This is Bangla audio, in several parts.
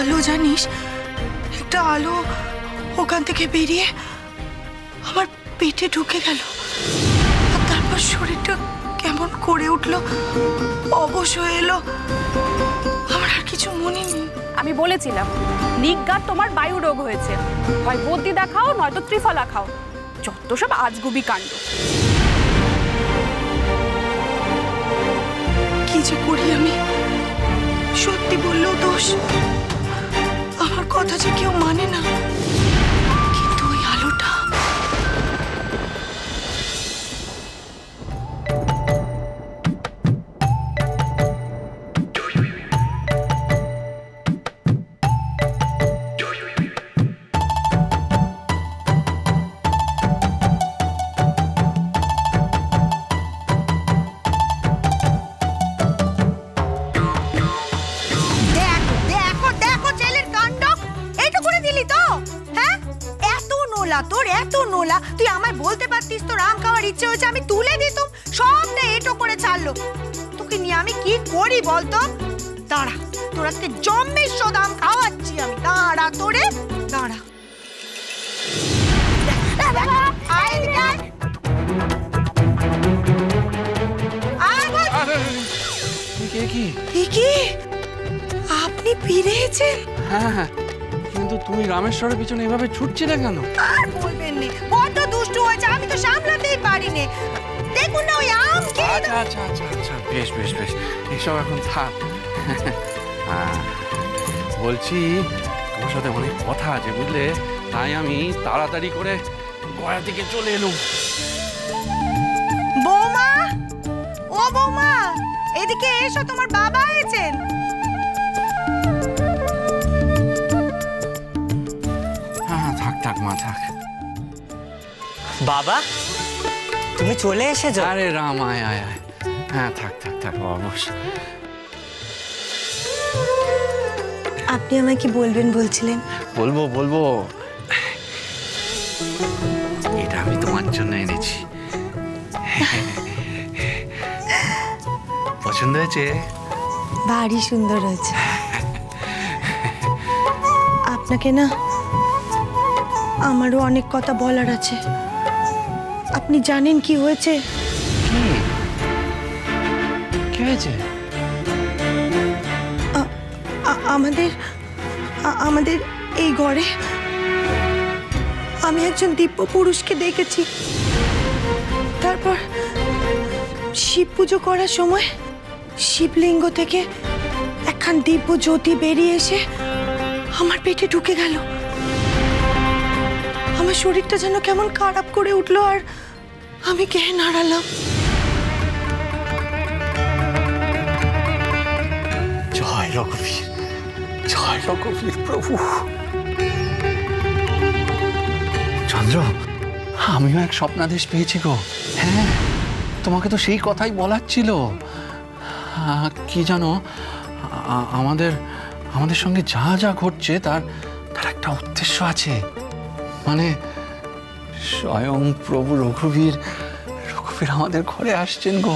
আলো জানিস, একটা আলো ওখান থেকে বেরিয়ে আমার পেটে ঢুকে গেল, আর তারপর শরীরটা কেমন করে উঠলো, অবশ হয়ে এলো। আমার আর কিছু মনে নেই। আমি বলেছিলাম নিজ্ঞাত তোমার বায়ু রোগ হয়েছে, হয় বদ্যি দেখাও নয়তো ত্রিফলা খাও। যত সব আজগুবি কাণ্ড। কি যে করি আমি, সত্যি বললেও দোষ, আমার কথা যে কেউ মানে না। কিন্তু ওই আলোটা, তোর এত নোলা, তুই আমায় বলতে পারতিস তোর আম খাওয়ার ইচ্ছে হয়েছে, আমি তুলে দিতাম। সবটা এটো করে ছাড়লো। তোকে নিয়ে আমি কি করি বলতো? দাঁড়া, তোর আজকে জম্মের শোধ আম খাওয়াচ্ছি আমি। দাঁড়া তোরে, দাঁড়া। আপনি ফিরেছেন? হ্যাঁ, কিন্তু তুমি রামেশ্বরের পিছনে এভাবে ছুটছিলে কেন? আর বলবেন না, বড্ড দুষ্টু হয়েছে, আমি তো সামলাতেই পারিনি। দেখুন না ওই আম খেয়ে। আচ্ছা আচ্ছা আচ্ছা আচ্ছা, বেশ বেশ বেশ, এসব এখন থাক। বলছি তোমার সাথে অনেক কথা আছে বুঝলে, তাই আমি তাড়াতাড়ি করে গয়া থেকে চলে এলুম। বৌমা, ও বৌমা, এদিকে এসো, তোমার বাবা এসেছেন। থাক থাক মা, থাক। বাবা, তুমি চলে এসেছো? আরে রাম, আয় আয় আয়। হ্যাঁ থাক থাক থাক বাবা, বস। আপনি আমায় কি বলবেন বলছিলেন? বলবো বলবো, এটা আমি তোমার জন্য এনেছি। পছন্দ হয়েছে? ভারী সুন্দর হয়েছে। আপনাকে না আমারও অনেক কথা বলার আছে। আপনি জানেন কি হয়েছে? কি হয়েছে? আমাদের এই ঘরে আমি একজন দিব্য পুরুষকে দেখেছি। তারপর শিব পুজো করার সময় শিবলিঙ্গ থেকে একখান দিব্য জ্যোতি বেরিয়ে এসে আমার পেটে ঢুকে গেল। আমার শরীরটা যেন কেমন খারাপ করে উঠলো, আর আমি জ্ঞান হারালাম। জয় রঘুবীর, জয় রঘুবীর প্রভু। চন্দ্র, আমিও এক স্বপ্নাদেশ পেয়েছি গো। হ্যাঁ, তোমাকে তো সেই কথাই বলার ছিল। কি জানো, আমাদের সঙ্গে যা যা ঘটছে তার একটা উদ্দেশ্য আছে। মানে স্বয়ং প্রভু রঘুবীর আমাদের ঘরে আসছেন গো।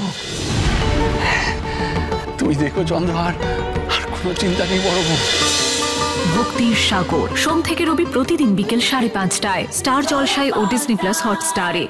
তুমি দেখো চন্দ্র, আর কোনো চিন্তা নেই বড় বউ। ভক্তির সাগর সোম থেকে রবি প্রতিদিন বিকেল 5:30টায় স্টার জলসায় ও ডিজনি প্লাস হটস্টারে।